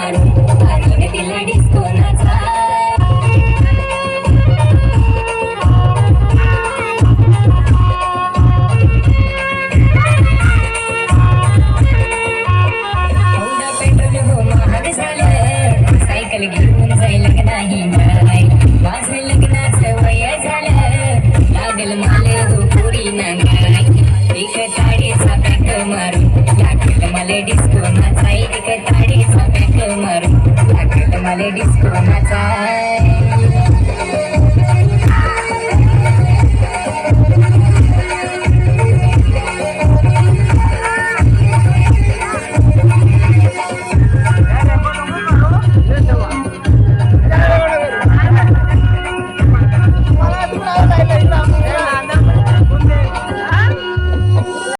मारू आणि तिला डिस्को नाचा सायकल घेऊन जाईल का नाही माझं लग्नाचं वय झालं लागल मला पुरी नांगाय एक ताडीचा पॅक मारू लागल मला डिस्को नाचाय एक ताडीचा पॅक मारू लागल मला डिस्को नाचाय